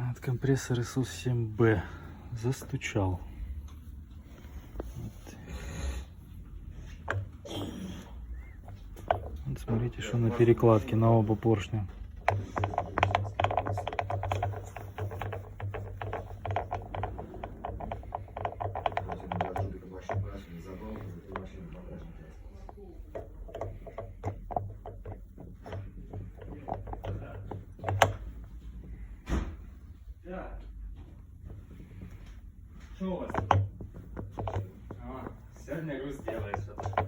Вот компрессор ИСУ-7Б застучал. Вот смотрите, что на перекладке на оба поршня. Что у вас? Сегодня груз делаешь.